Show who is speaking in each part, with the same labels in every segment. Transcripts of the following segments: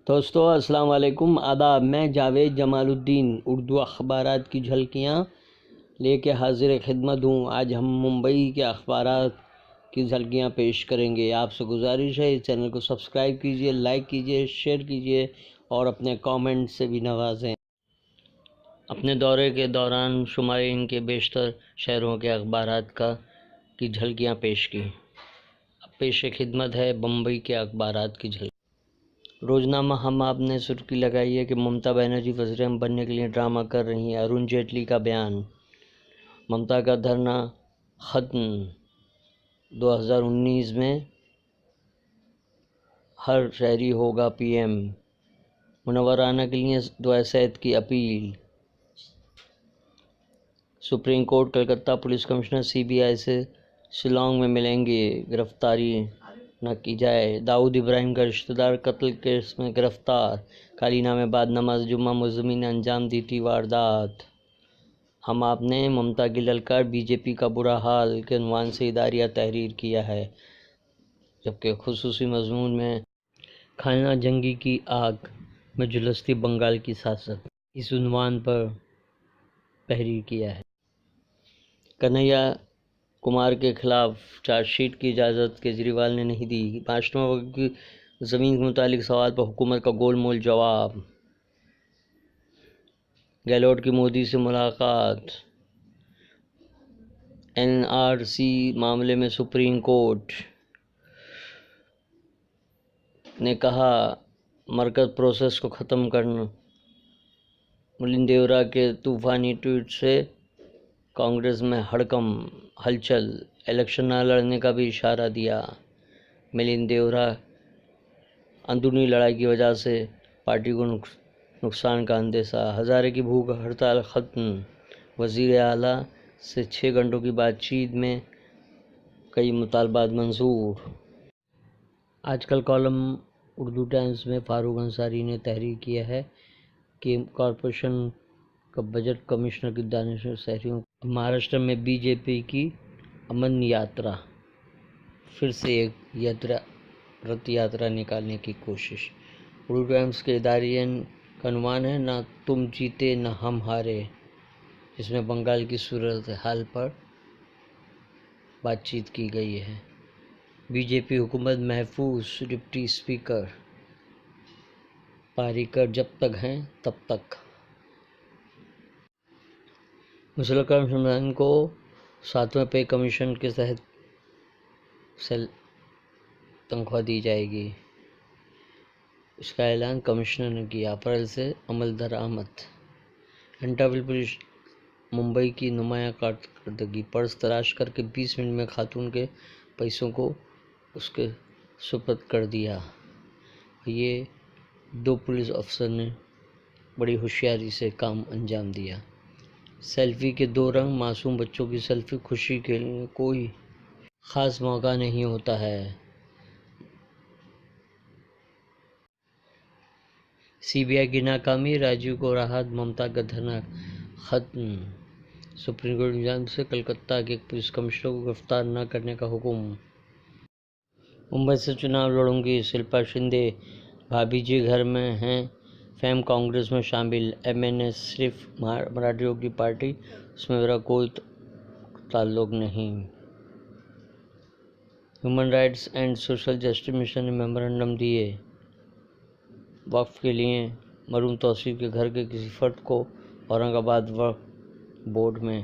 Speaker 1: دوستو السلام علیکم، آداب۔ میں جاوید جمال الدین اردو اخبارات کی جھلکیاں لے کے حاضر خدمت ہوں۔ آج ہم ممبئی کے اخبارات کی جھلکیاں پیش کریں گے۔ آپ سے گزارش ہے اس چینل کو سبسکرائب کیجیے، لائک کیجیے، شیئر کیجیے اور اپنے کامنٹ سے بھی نوازیں۔ اپنے دورے کے دوران شمالی کے بیشتر شہروں کے اخبارات کی جھلکیاں پیش کی۔ اب پیش خدمت ہے بمبئی کے اخبارات کی جھلکی۔ روزنامہ ہم آپ نے سرخی لگائی ہے کہ ممتا بنرجی وزیر اعظم بننے کے لیے ڈرامہ کر رہی ہیں۔ ارون جیٹلی کا بیان۔ ممتا کا دھرنا ختم، 2019 میں ہر شہری ہوگا پی ایم۔ منورانہ کے لیے دعائے صحت کی appeal. Supreme court Calcutta police commissioner C B I سے شیلانگ میں ملیں گے، گرفتاری نہ کی جائے۔ داؤد ابراہیم کا رشتہ دار قتل کیس میں گرفتار۔ کابینہ میں بعد نماز جمعہ ملزمین نے انجام دی تھی واردات۔ ہم آپ نے ممتا کی للکار بی جے پی کا برا حال کے عنوان سے اداریہ تحریر کیا ہے، جبکہ خصوصی مضمون میں خانہ جنگی کی آگ میں جھلستی بنگال کی سیاست اس عنوان پر تحریر کیا ہے۔ کنہیا کمار کے خلاف چارج شیٹ کی اجازت کیجریوال نے نہیں دی۔ 5واں وقت کی زمین کے متعلق سوال پر حکومت کا گول مول جواب۔ گہلوٹ کی مودی سے ملاقات۔ این آر سی معاملے میں سپریم کورٹ نے کہا مرکز پروسیس کو ختم کرنا۔ ملند دیورا کے طوفانی ٹویٹ سے کانگریس میں ہلچل، الیکشن نہ لڑنے کا بھی اشارہ دیا۔ ملند دیورا اندرونی لڑائی کی وجہ سے پارٹی کو نقصان کا اندیشہ۔ ہزارے کی بھوک ہڑتال ختم۔ وزیر اعلیٰ سے 6 گھنٹوں کی بات چیت میں کئی مطالبات منظور۔ آج کل کالم اردو ٹائمز میں فاروق انصاری نے تحریر کیا ہے کہ کارپوریشن کا بجٹ کمشنر کی دانشور شہریوں مہاراشٹر میں بی جے پی کی امن یاترا، پھر سے ایک رتھ یاترا نکالنے کی کوشش۔ اردو ٹائمز کے اداریہ کا عنوان ہے نہ تم جیتے نہ ہم ہارے، جس میں بنگال کی صورتحال پر بات چیت کی گئی ہے۔ بی جے پی حکومت محفوظ، ڈپٹی اسپیکر پاریکر جب تک ہیں تب تک۔ مسلح کارکنان کو 7ویں پے کمیشن کے تحت تنخواہ دی جائے گی، اس کا اعلان کمشنر نے کیا۔ اپریل سے عمل درآمد۔ انٹرپول پولیس ممبئی کی نمایاں کارکردگی۔ پرس تلاش کر کے 20 منٹ میں خاتون کے پیسوں کو اس کے سپرد کر دیا۔ یہ 2 پولیس افسر نے بڑی ہوشیاری سے کام انجام دیا۔ سیلفی کے 2 رنگ۔ معصوم بچوں کی سیلفی خوشی کے لیے کوئی خاص موقع نہیں ہوتا ہے۔ سی بی آئی کی ناکامی، راجیو کو راحت، ممتا کا دھرنا ختم۔ سپریم کورٹ کی جانب سے کلکتہ کے ایک پولیس کمشنر کو گرفتار نہ کرنے کا حکم۔ ممبئی سے چناؤ لڑوں گی شلپا شندے، بھابھی جی گھر میں ہیں، فیم کانگریس میں شامل۔ ایم این ایس صرف مراٹھیوں کی پارٹی، اس میں میرا کوئی تعلق نہیں۔ Human rights and social justice mission نے میمورنڈم دیے۔ وقف کے لیے مرحوم توصیف کے گھر کے کسی فرد کو اورنگ آباد وقف بورڈ میں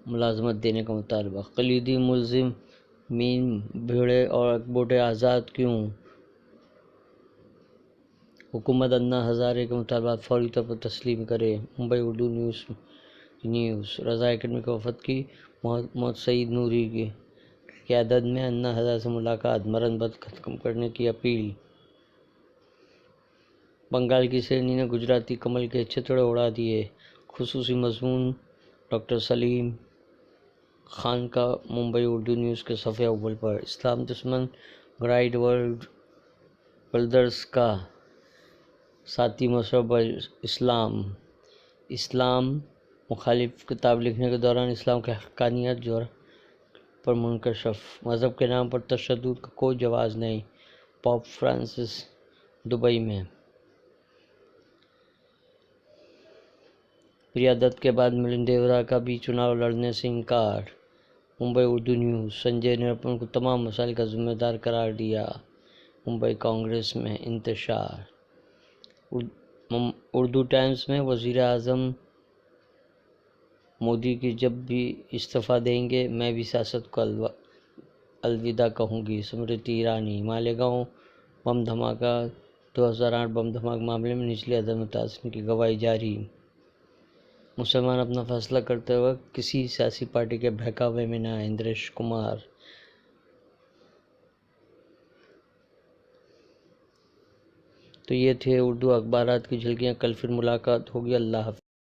Speaker 1: ملازمت دینے کا مطالبہ۔ کلیدی ملزمین بھیڑے اور اکبوٹے آزاد کیوں؟ حکومت انا ہزارے کے مطالبات فوری طور پر تسلیم کرے۔ ممبئی اردو نیوز۔ رضا اکیڈمی کے وفد کی محمد سعید نوری کی قیادت میں انا ہزارے سے ملاقات، مرن بت ختم کرنے کی اپیل۔ بنگال کی شیرنی نے گجراتی کمل کے چتڑے اڑا دیے۔ خصوصی مضمون ڈاکٹر سلیم خان کا ممبئی اردو نیوز کے صفحہ اول پر۔ اسلام دشمن گائیڈ ورلڈرز کا ذاتی مشربہ اسلام مخالف کتاب لکھنے کے دوران اسلام کی حقانیت پر منکشف۔ مذہب کے نام پر تشدد کا کوئی جواز نہیں۔ پوپ فرانسس دبئی میں۔ پریا دت کے بعد ملند دیورا کا بھی چناؤ لڑنے سے انکار۔ ممبئی اردو نیوز۔ سنجے نرپن کو تمام مسائل کا ذمہ دار قرار دیا۔ ممبئی کانگریس میں انتشار۔ اردو ٹائمز میں وزیر اعظم مودی کی جب بھی استعفیٰ دیں گے میں بھی سیاست کو الوداع کہوں گی، اسمرتی ایرانی۔ مالیگاؤں بم دھماکہ 2008 بم دھماکہ معاملے میں نچلی عدالت متاثرین کی گواہی جاری۔ مسلمان اپنا فیصلہ کرتے وقت کسی سیاسی پارٹی کے بہکاوے میں نہ آئیں، اندریش کمار۔ تو یہ تھے اردو اخبارات کی جھلکیاں، کل پھر ملاقات ہوگی، اللہ حافظ۔